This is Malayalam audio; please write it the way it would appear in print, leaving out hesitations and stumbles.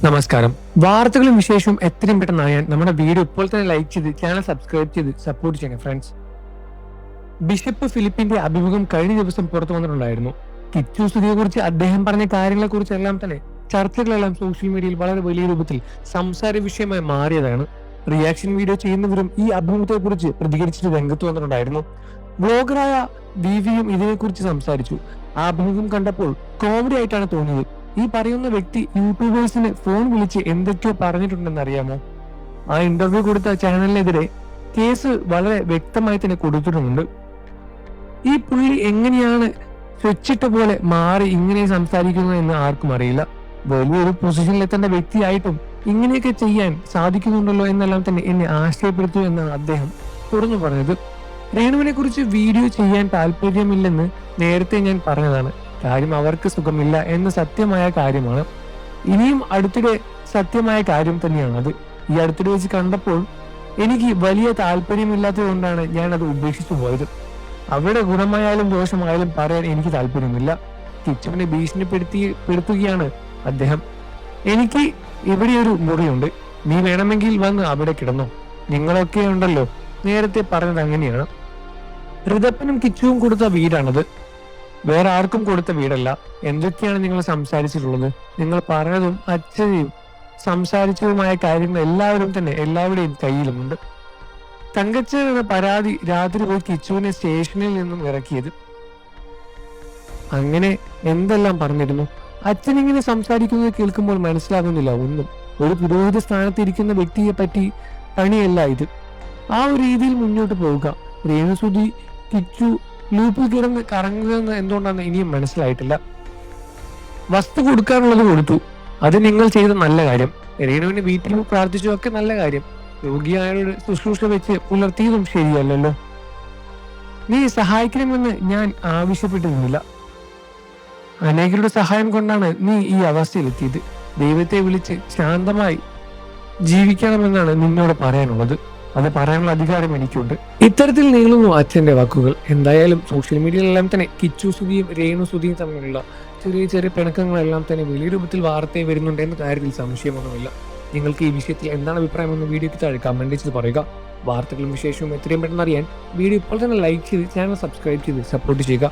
നമസ്കാരം. വാർത്തകളും വിശേഷവും എത്രയും പെട്ടെന്ന് അറിയാൻ നമ്മുടെ വീഡിയോ ഇപ്പോൾ തന്നെ ലൈക്ക് ചെയ്ത് ചാനൽ സബ്സ്ക്രൈബ് ചെയ്ത് സപ്പോർട്ട് ചെയ്യണം ഫ്രണ്ട്സ്. ബിഷപ്പ് ഫിലിപ്പിന്റെ അഭിമുഖം കഴിഞ്ഞ ദിവസം പുറത്തു വന്നിട്ടുണ്ടായിരുന്നു. കിച്ചു സുധിയെ കുറിച്ച് അദ്ദേഹം പറഞ്ഞ കാര്യങ്ങളെ കുറിച്ചെല്ലാം തന്നെ ചർച്ചകളെല്ലാം സോഷ്യൽ മീഡിയയിൽ വളരെ വലിയ രൂപത്തിൽ സംസാര വിഷയമായി മാറിയതാണ്. റിയാക്ഷൻ വീഡിയോ ചെയ്യുന്നവരും ഈ അഭിമുഖത്തെ കുറിച്ച് പ്രതികരിച്ചിട്ട് രംഗത്ത് വന്നിട്ടുണ്ടായിരുന്നു. ബ്ലോഗറായ ദിവിയും ഇതിനെക്കുറിച്ച് സംസാരിച്ചു. ആ അഭിമുഖം കണ്ടപ്പോൾ കോമഡി ആയിട്ടാണ് തോന്നിയത്. ഈ പറയുന്ന വ്യക്തി യൂട്യൂബേഴ്സിന് ഫോൺ വിളിച്ച് എന്തൊക്കെയോ പറഞ്ഞിട്ടുണ്ടെന്ന് അറിയാമോ? ആ ഇന്റർവ്യൂ കൊടുത്ത ചാനലിനെതിരെ കേസ് വളരെ വ്യക്തമായി തന്നെ കൊടുത്തിട്ടുണ്ട്. ഈ പുള്ളി എങ്ങനെയാണ് സ്വിച്ചിട്ട പോലെ മാറി ഇങ്ങനെ സംസാരിക്കുന്നത് എന്ന് ആർക്കും അറിയില്ല. വലിയൊരു പൊസിഷനിൽ എത്തേണ്ട വ്യക്തിയായിട്ടും ഇങ്ങനെയൊക്കെ ചെയ്യാൻ സാധിക്കുന്നുണ്ടല്ലോ എന്നെല്ലാം തന്നെ എന്നെ ആശ്ചര്യപ്പെടുത്തു എന്നാണ് അദ്ദേഹം തുറന്നു പറഞ്ഞത്. രേണുവിനെ കുറിച്ച് വീഡിയോ ചെയ്യാൻ താല്പര്യമില്ലെന്ന് നേരത്തെ ഞാൻ പറഞ്ഞതാണ്. കാര്യം അവർക്ക് സുഖമില്ല എന്ന സത്യമായ കാര്യമാണ്. ഇനിയും അടുത്തിടെ സത്യമായ കാര്യം തന്നെയാണ് അത്. ഈ അടുത്തിടെ വെച്ച് കണ്ടപ്പോൾ എനിക്ക് വലിയ താല്പര്യമില്ലാത്തത് കൊണ്ടാണ് ഞാൻ അത് ഉപേക്ഷിച്ചു പോയത്. അവരുടെ ഗുണമായാലും ദോഷമായാലും പറയാൻ എനിക്ക് താല്പര്യമില്ല. കിച്ചുവിനെ ഭീഷണിപ്പെടുത്തുകയാണ് അദ്ദേഹം. എനിക്ക് ഇവിടെ ഒരു മുറിയുണ്ട്, നീ വേണമെങ്കിൽ വന്ന് അവിടെ കിടന്നോ, നിങ്ങളൊക്കെ ഉണ്ടല്ലോ. നേരത്തെ പറഞ്ഞത് അങ്ങനെയാണ്. ഋതപ്പനും കിച്ചുവും കൊടുത്ത വീടാണത്, വേറെ ആർക്കും കൊടുത്ത വീടല്ല. എന്തൊക്കെയാണ് നിങ്ങൾ സംസാരിച്ചിട്ടുള്ളത്? നിങ്ങൾ പറഞ്ഞതും അച്ഛനെയും സംസാരിച്ചതുമായ കാര്യങ്ങൾ എല്ലാവരുടെയും കയ്യിലുമുണ്ട്. തങ്കച്ചൻ എന്ന പരാതി രാത്രി പോയി കിച്ചുവിനെ സ്റ്റേഷനിൽ നിന്നും ഇറക്കിയത്. അങ്ങനെ എന്തെല്ലാം പറഞ്ഞിരുന്നു. അച്ഛൻ ഇങ്ങനെ സംസാരിക്കുന്നത് കേൾക്കുമ്പോൾ മനസ്സിലാകുന്നില്ല ഒന്നും. ഒരു പുരോഹിത സ്ഥാനത്തിരിക്കുന്ന വ്യക്തിയെ പറ്റി പണിയല്ല ഇത്. ആ ഒരു രീതിയിൽ മുന്നോട്ട് പോവുക. രേണുസുതി കിച്ചു ലൂപ്പിൽ കിടന്ന് കറങ്ങുക എന്തുകൊണ്ടാണെന്ന് ഇനിയും മനസ്സിലായിട്ടില്ല. വസ്തു കൊടുക്കാനുള്ളത് കൊടുത്തു, അത് നിങ്ങൾ ചെയ്ത നല്ല കാര്യം. രേണുവിന് വീട്ടിൽ പ്രാർത്ഥിച്ചു ഒക്കെ നല്ല കാര്യം. രോഗിയായൊരു ശുശ്രൂഷ വെച്ച് പുലർത്തിയതും ശരിയല്ലല്ലോ. നീ സഹായിക്കണമെന്ന് ഞാൻ ആവശ്യപ്പെട്ടിരുന്നില്ല. അനേകരുടെ സഹായം കൊണ്ടാണ് നീ ഈ അവസ്ഥയിലെത്തിയത്. ദൈവത്തെ വിളിച്ച് ശാന്തമായി ജീവിക്കണമെന്നാണ് നിന്നോട് പറയാനുള്ളത്. അത് പറയാനുള്ള അധികാരം എനിക്കുണ്ട്. ഇത്തരത്തിൽ നീളുന്നു അച്ഛന്റെ വാക്കുകൾ. എന്തായാലും സോഷ്യൽ മീഡിയയിലെല്ലാം തന്നെ കിച്ചു സുധിയും രേണു സുധിയും തമ്മിലുള്ള ചെറിയ ചെറിയ പിണക്കങ്ങളെല്ലാം തന്നെ വലിയ രൂപത്തിൽ വാർത്തയിൽ വരുന്നുണ്ട് എന്ന കാര്യത്തിൽ സംശയമൊന്നുമില്ല. നിങ്ങൾക്ക് ഈ വിഷയത്തിൽ എന്താണ് അഭിപ്രായം എന്ന് വീഡിയോയ്ക്ക് താഴെ കമന്റ് ചെയ്ത് പറയുക. വാർത്തകളും വിശേഷവും എത്രയും പെട്ടെന്ന് അറിയാൻ വീഡിയോ ഇപ്പോൾ തന്നെ ലൈക്ക് ചെയ്ത് ചാനൽ സബ്സ്ക്രൈബ് ചെയ്ത് സപ്പോർട്ട് ചെയ്യുക.